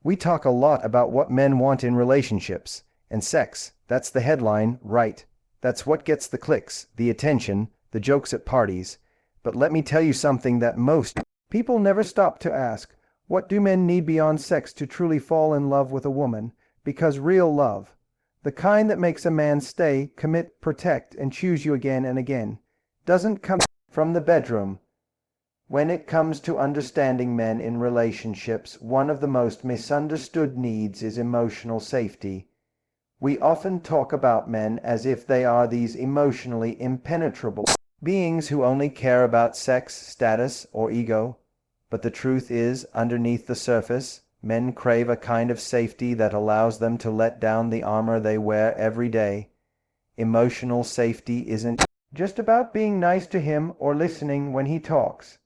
We talk a lot about what men want in relationships, and sex, that's the headline, right? That's what gets the clicks, the attention, the jokes at parties. But let me tell you something that most people never stop to ask. What do men need beyond sex to truly fall in love with a woman? Because real love, the kind that makes a man stay, commit, protect, and choose you again and again, doesn't come from the bedroom. When it comes to understanding men in relationships, one of the most misunderstood needs is emotional safety. We often talk about men as if they are these emotionally impenetrable beings who only care about sex, status, or ego. But the truth is, underneath the surface, men crave a kind of safety that allows them to let down the armor they wear every day. Emotional safety isn't just about being nice to him or listening when he talks.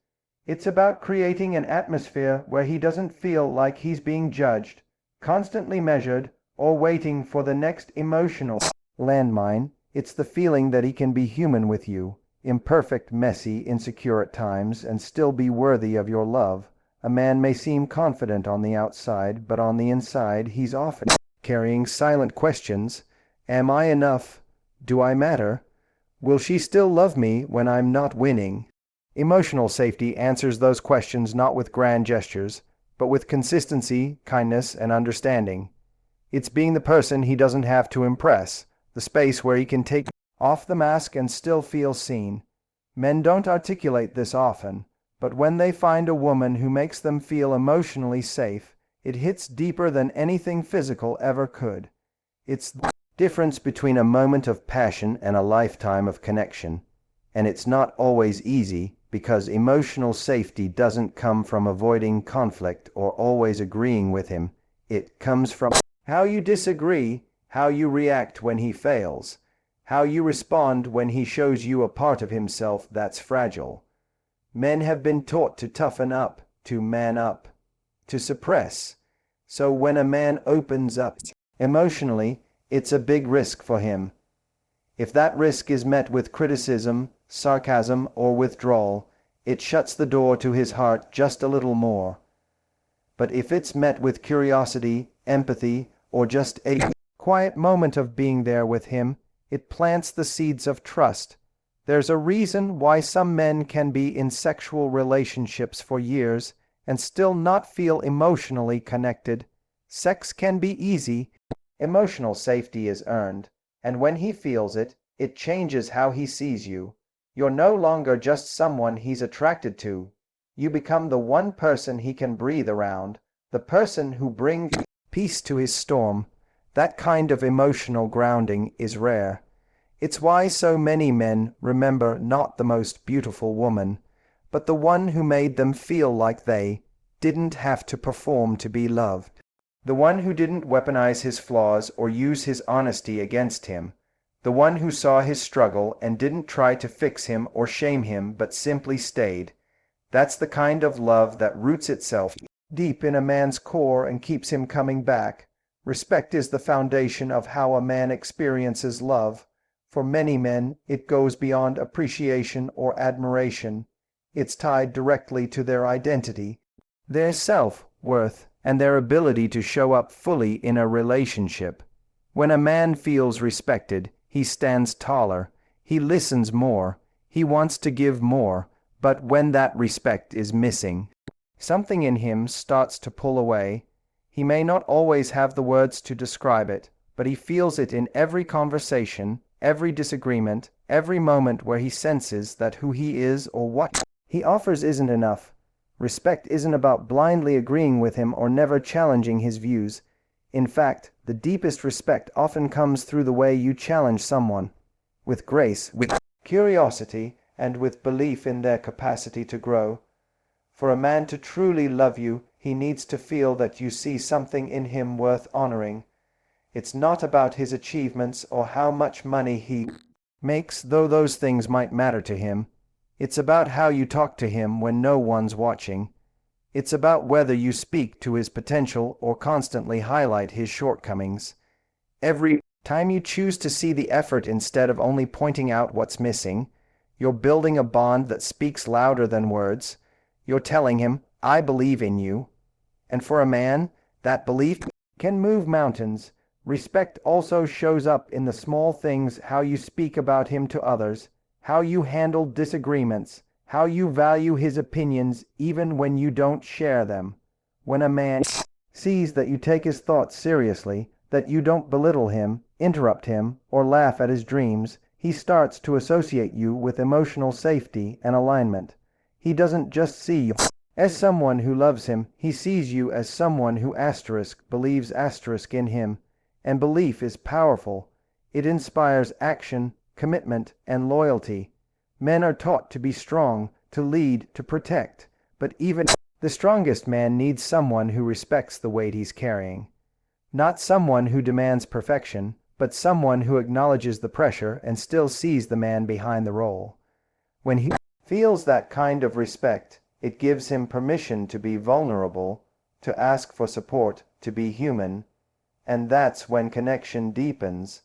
It's about creating an atmosphere where he doesn't feel like he's being judged, constantly measured, or waiting for the next emotional landmine. It's the feeling that he can be human with you, imperfect, messy, insecure at times, and still be worthy of your love. A man may seem confident on the outside, but on the inside he's often carrying silent questions. Am I enough? Do I matter? Will she still love me when I'm not winning? Emotional safety answers those questions not with grand gestures, but with consistency, kindness, and understanding. It's being the person he doesn't have to impress, the space where he can take off the mask and still feel seen. Men don't articulate this often, but when they find a woman who makes them feel emotionally safe, it hits deeper than anything physical ever could. It's the difference between a moment of passion and a lifetime of connection. And it's not always easy, because emotional safety doesn't come from avoiding conflict or always agreeing with him. It comes from how you disagree, how you react when he fails, how you respond when he shows you a part of himself that's fragile. Men have been taught to toughen up, to man up, to suppress. So when a man opens up emotionally, it's a big risk for him. If that risk is met with criticism, sarcasm, or withdrawal, it shuts the door to his heart just a little more. But if it's met with curiosity, empathy, or just a quiet moment of being there with him, it plants the seeds of trust. There's a reason why some men can be in sexual relationships for years and still not feel emotionally connected. Sex can be easy. Emotional safety is earned, and when he feels it, it changes how he sees you. You're no longer just someone he's attracted to. You become the one person he can breathe around, the person who brings peace to his storm. That kind of emotional grounding is rare. It's why so many men remember not the most beautiful woman, but the one who made them feel like they didn't have to perform to be loved. The one who didn't weaponize his flaws or use his honesty against him. The one who saw his struggle and didn't try to fix him or shame him but simply stayed. That's the kind of love that roots itself deep in a man's core and keeps him coming back. Respect is the foundation of how a man experiences love. For many men, it goes beyond appreciation or admiration. It's tied directly to their identity, their self-worth, and their ability to show up fully in a relationship. When a man feels respected, he stands taller, he listens more, he wants to give more, but when that respect is missing, something in him starts to pull away. He may not always have the words to describe it, but he feels it in every conversation, every disagreement, every moment where he senses that who he is or what he offers isn't enough. Respect isn't about blindly agreeing with him or never challenging his views. In fact, the deepest respect often comes through the way you challenge someone, with grace, with curiosity, and with belief in their capacity to grow. For a man to truly love you, he needs to feel that you see something in him worth honoring. It's not about his achievements or how much money he makes, though those things might matter to him. It's about how you talk to him when no one's watching. It's about whether you speak to his potential or constantly highlight his shortcomings. Every time you choose to see the effort instead of only pointing out what's missing, you're building a bond that speaks louder than words. You're telling him, I believe in you. And for a man, That belief can move mountains. Respect also shows up in the small things: how you speak about him to others, how you handle disagreements, how you value his opinions even when you don't share them. When a man sees that you take his thoughts seriously, that you don't belittle him, interrupt him, or laugh at his dreams, he starts to associate you with emotional safety and alignment. He doesn't just see you as someone who loves him, he sees you as someone who believes in him. And belief is powerful. It inspires action, commitment, and loyalty. Men are taught to be strong, to lead, to protect. But even the strongest man needs someone who respects the weight he's carrying. Not someone who demands perfection, but someone who acknowledges the pressure and still sees the man behind the role. When he feels that kind of respect, it gives him permission to be vulnerable, to ask for support, to be human. And that's when connection deepens,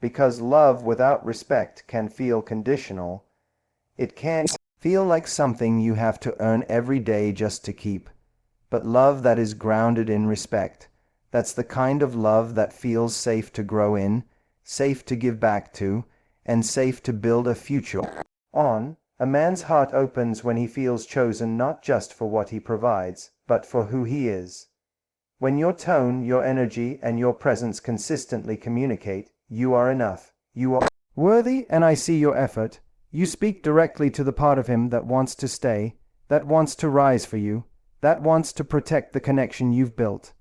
because love without respect can feel conditional. It can feel like something you have to earn every day just to keep. But love that is grounded in respect, that's the kind of love that feels safe to grow in, safe to give back to, and safe to build a future on. A man's heart opens when he feels chosen not just for what he provides, but for who he is. When your tone, your energy, and your presence consistently communicate, you are enough, you are worthy, and I see your effort. You speak directly to the part of him that wants to stay, that wants to rise for you, that wants to protect the connection you've built.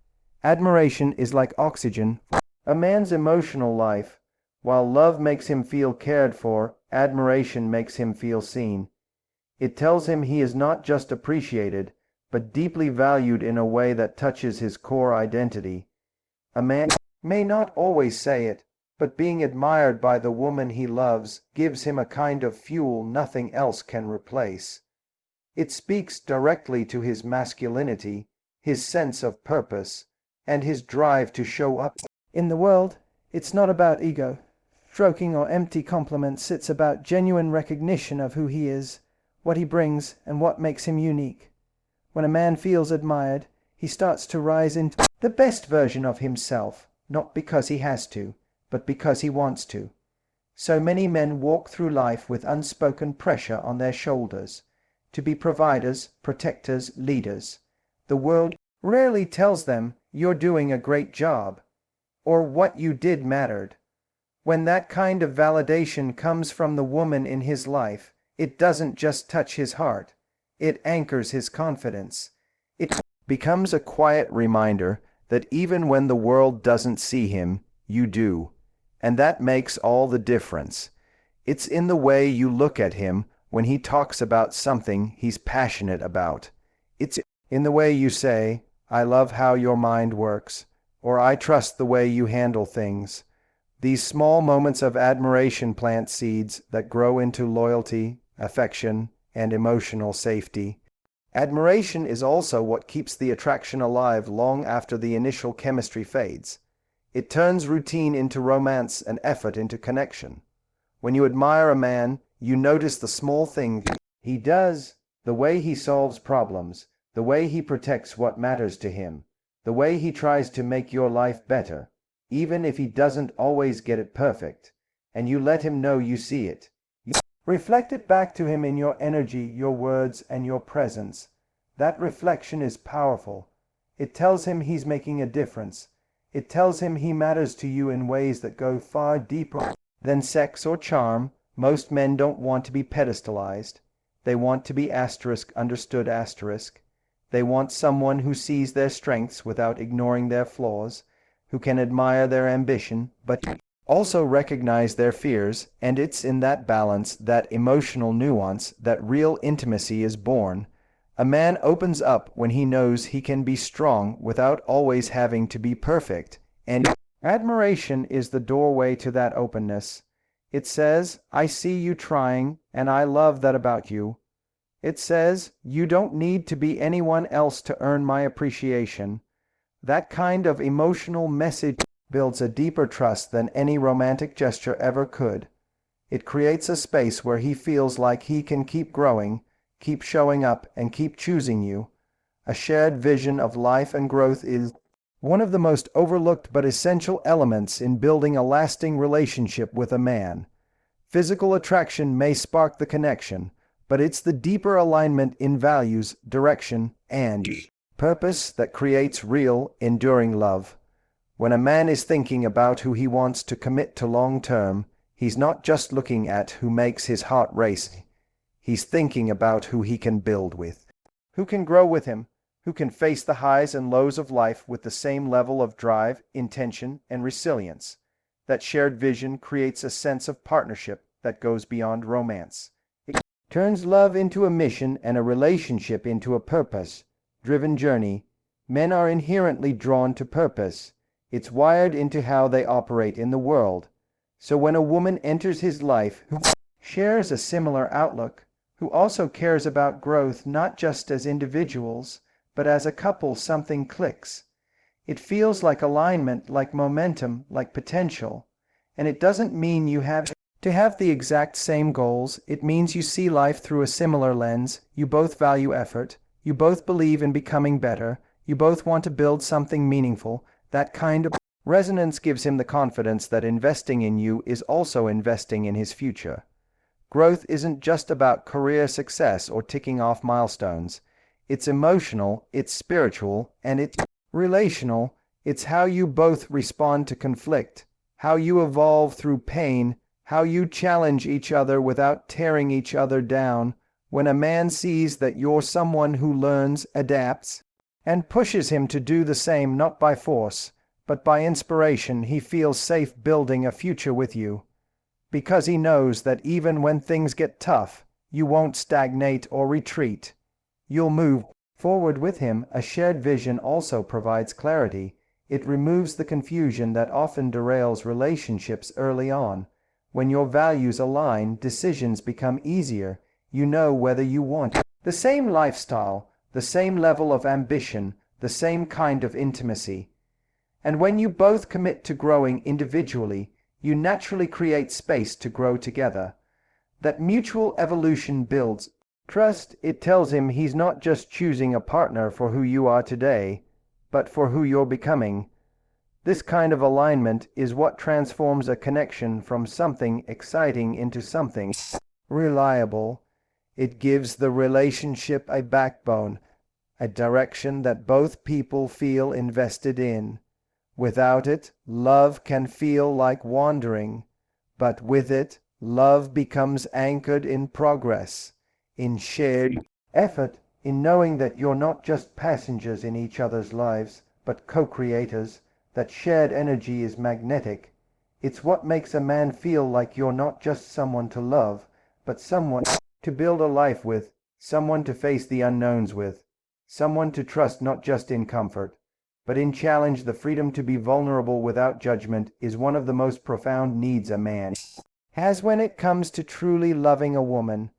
Admiration is like oxygen for a man's emotional life. While love makes him feel cared for, admiration makes him feel seen. It tells him he is not just appreciated, but deeply valued in a way that touches his core identity. A man may not always say it, but being admired by the woman he loves gives him a kind of fuel nothing else can replace. It speaks directly to his masculinity, his sense of purpose, and his drive to show up in the world. It's not about ego stroking or empty compliments. It's about genuine recognition of who he is, what he brings, and what makes him unique. When a man feels admired, he starts to rise into the best version of himself, not because he has to, but because he wants to. So many men walk through life with unspoken pressure on their shoulders, to be providers, protectors, leaders. The world rarely tells them you're doing a great job, or what you did mattered. When that kind of validation comes from the woman in his life, it doesn't just touch his heart, it anchors his confidence. It becomes a quiet reminder that even when the world doesn't see him, you do. And that makes all the difference. It's in the way you look at him when he talks about something he's passionate about. It's in the way you say, "I love how your mind works," or "I trust the way you handle things." These small moments of admiration plant seeds that grow into loyalty, affection, and emotional safety. Admiration is also what keeps the attraction alive long after the initial chemistry fades. It turns routine into romance and effort into connection. When you admire a man, you notice the small things he does, the way he solves problems, the way he protects what matters to him, the way he tries to make your life better, even if he doesn't always get it perfect, and you let him know you see it. You reflect it back to him in your energy, your words, and your presence. That reflection is powerful. It tells him he's making a difference. It tells him he matters to you in ways that go far deeper than sex or charm. Most men don't want to be pedestalized. They want to be understood. They want someone who sees their strengths without ignoring their flaws, who can admire their ambition, but also recognize their fears. And it's in that balance, that emotional nuance, that real intimacy is born. A man opens up when he knows he can be strong without always having to be perfect, and admiration is the doorway to that openness. It says, "I see you trying, and I love that about you." It says, "You don't need to be anyone else to earn my appreciation." That kind of emotional message builds a deeper trust than any romantic gesture ever could. It creates a space where he feels like he can keep growing, keep showing up, and keep choosing you. A shared vision of life and growth is One of the most overlooked but essential elements in building a lasting relationship with a man. Physical attraction may spark the connection, but it's the deeper alignment in values, direction, and purpose that creates real, enduring love. When a man is thinking about who he wants to commit to long term, he's not just looking at who makes his heart race. He's thinking about who he can build with, who can grow with him, who can face the highs and lows of life with the same level of drive, intention, and resilience. That shared vision creates a sense of partnership that goes beyond romance. It turns love into a mission and a relationship into a purpose-driven journey. Men are inherently drawn to purpose. It's wired into how they operate in the world. So when a woman enters his life who shares a similar outlook, who also cares about growth not just as individuals, but as a couple, something clicks. It feels like alignment, like momentum, like potential. And it doesn't mean you have to have the exact same goals. It means you see life through a similar lens, you both value effort, you both believe in becoming better, you both want to build something meaningful. That kind of resonance gives him the confidence that investing in you is also investing in his future. Growth isn't just about career success or ticking off milestones. It's emotional, it's spiritual, and it's relational. It's how you both respond to conflict, how you evolve through pain, how you challenge each other without tearing each other down. When a man sees that you're someone who learns, adapts, and pushes him to do the same, not by force, but by inspiration, he feels safe building a future with you. Because he knows that even when things get tough, you won't stagnate or retreat. You'll move forward with him. A shared vision also provides clarity. It removes the confusion that often derails relationships early on. When your values align, decisions become easier. You know whether you want the same lifestyle, the same level of ambition, the same kind of intimacy. And when you both commit to growing individually, you naturally create space to grow together. That mutual evolution builds trust. It tells him he's not just choosing a partner for who you are today, but for who you're becoming. This kind of alignment is what transforms a connection from something exciting into something reliable. It gives the relationship a backbone, a direction that both people feel invested in. Without it, love can feel like wandering, but with it, love becomes anchored in progress, in shared effort, in knowing that you're not just passengers in each other's lives, but co-creators. That shared energy is magnetic. It's what makes a man feel like you're not just someone to love, but someone to build a life with, someone to face the unknowns with, someone to trust not just in comfort, but in challenge. The freedom to be vulnerable without judgment is one of the most profound needs a man has when it comes to truly loving a woman.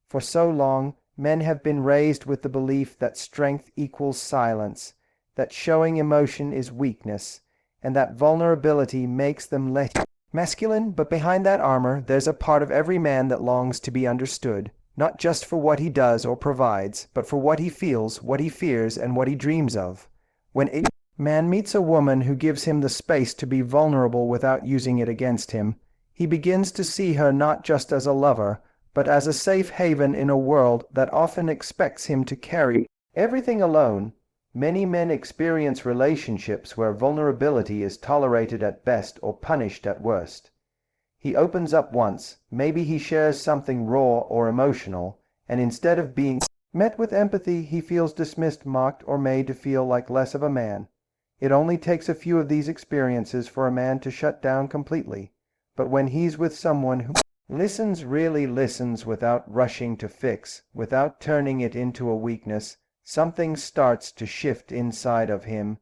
For so long, men have been raised with the belief that strength equals silence, that showing emotion is weakness, and that vulnerability makes them less masculine. But behind that armor, there's a part of every man that longs to be understood, not just for what he does or provides, but for what he feels, what he fears, and what he dreams of. When a man meets a woman who gives him the space to be vulnerable without using it against him, he begins to see her not just as a lover, but as a safe haven in a world that often expects him to carry everything alone. Many men experience relationships where vulnerability is tolerated at best or punished at worst. He opens up once, maybe he shares something raw or emotional, and instead of being met with empathy, he feels dismissed, mocked, or made to feel like less of a man. It only takes a few of these experiences for a man to shut down completely. But when he's with someone who listens, really listens, without rushing to fix, without turning it into a weakness, something starts to shift inside of him.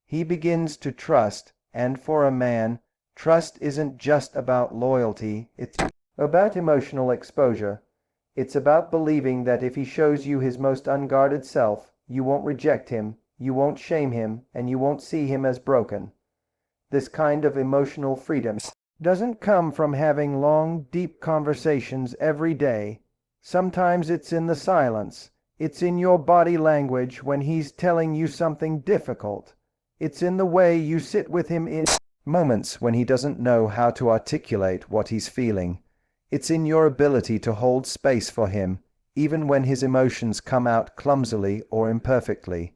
He begins to trust, and for a man, trust isn't just about loyalty, it's about emotional exposure. It's about believing that if he shows you his most unguarded self, you won't reject him, you won't shame him, and you won't see him as broken. This kind of emotional freedom doesn't come from having long, deep conversations every day. Sometimes it's in the silence. It's in your body language when he's telling you something difficult. It's in the way you sit with him in moments when he doesn't know how to articulate what he's feeling. It's in your ability to hold space for him, even when his emotions come out clumsily or imperfectly.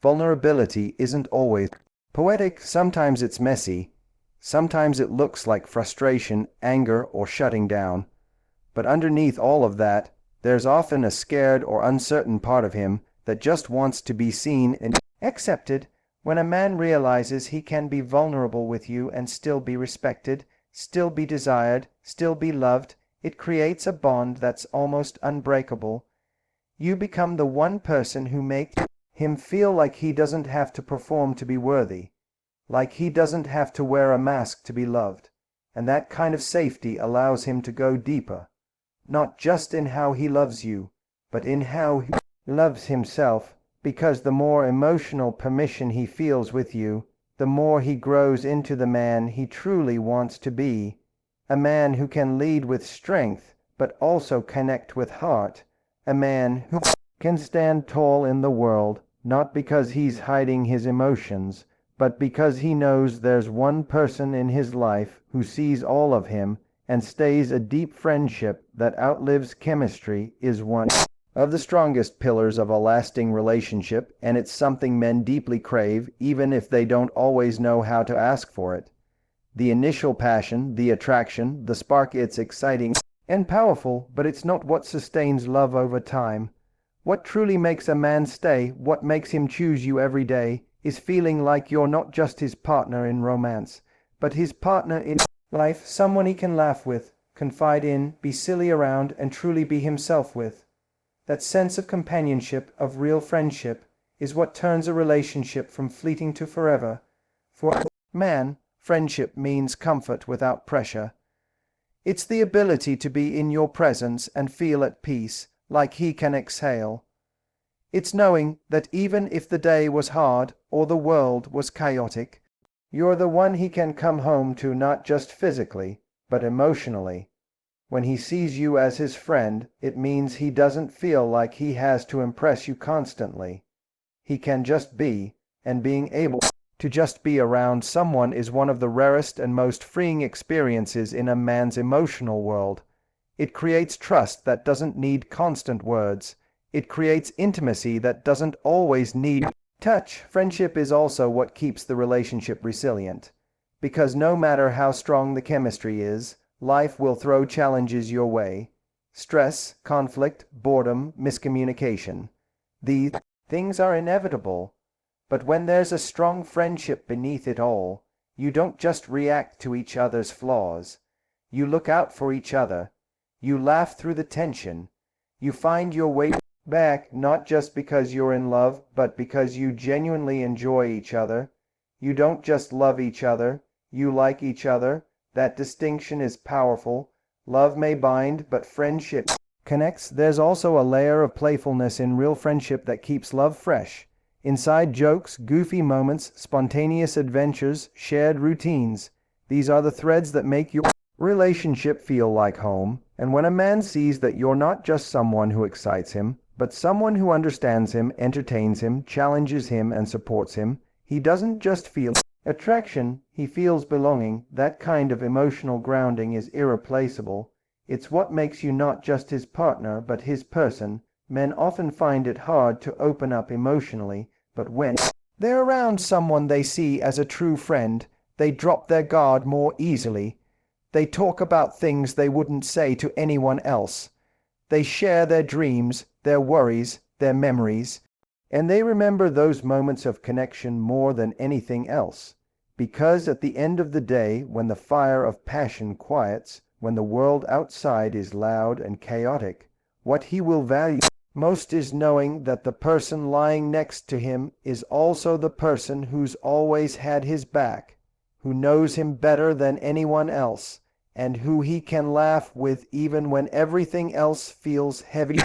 Vulnerability isn't always poetic. Sometimes it's messy. Sometimes it looks like frustration, anger, or shutting down. But underneath all of that, there's often a scared or uncertain part of him that just wants to be seen and accepted. When a man realizes he can be vulnerable with you and still be respected, still be desired, still be loved, it creates a bond that's almost unbreakable. You become the one person who makes him feel like he doesn't have to perform to be worthy, like he doesn't have to wear a mask to be loved. And that kind of safety allows him to go deeper, not just in how he loves you, but in how he loves himself. Because the more emotional permission he feels with you, the more he grows into the man he truly wants to be. A man who can lead with strength, but also connect with heart. A man who can stand tall in the world, not because he's hiding his emotions, but because he knows there's one person in his life who sees all of him and stays. A deep friendship that outlives chemistry is one of the strongest pillars of a lasting relationship, and it's something men deeply crave, even if they don't always know how to ask for it. The initial passion, the attraction, the spark, it's exciting and powerful, but it's not what sustains love over time. What truly makes a man stay, what makes him choose you every day, is feeling like you're not just his partner in romance, but his partner in life, someone he can laugh with, confide in, be silly around, and truly be himself with. That sense of companionship, of real friendship, is what turns a relationship from fleeting to forever. For a man, friendship means comfort without pressure. It's the ability to be in your presence and feel at peace, like he can exhale. It's knowing that even if the day was hard or the world was chaotic, you're the one he can come home to, not just physically, but emotionally. When he sees you as his friend, it means he doesn't feel like he has to impress you constantly. He can just be, and being able to just be around someone is one of the rarest and most freeing experiences in a man's emotional world. It creates trust that doesn't need constant words. It creates intimacy that doesn't always need touch. Friendship is also what keeps the relationship resilient. Because no matter how strong the chemistry is, life will throw challenges your way. Stress, conflict, boredom, miscommunication. These things are inevitable. But when there's a strong friendship beneath it all, you don't just react to each other's flaws. You look out for each other. You laugh through the tension. You find your way back, not just because you're in love, but because you genuinely enjoy each other. You don't just love each other, you like each other. That distinction is powerful. Love may bind, but friendship connects. There's also a layer of playfulness in real friendship that keeps love fresh. Inside jokes, goofy moments, spontaneous adventures, shared routines. These are the threads that make your relationship feel like home. And when a man sees that you're not just someone who excites him, but someone who understands him, entertains him, challenges him, and supports him, he doesn't just feel attraction, he feels belonging. That kind of emotional grounding is irreplaceable. It's what makes you not just his partner, but his person. Men often find it hard to open up emotionally, but when they're around someone they see as a true friend, they drop their guard more easily. They talk about things they wouldn't say to anyone else. They share their dreams, their worries, their memories, and they remember those moments of connection more than anything else. Because at the end of the day, when the fire of passion quiets, when the world outside is loud and chaotic, what he will value most is knowing that the person lying next to him is also the person who's always had his back, who knows him better than anyone else, and who he can laugh with even when everything else feels heavy.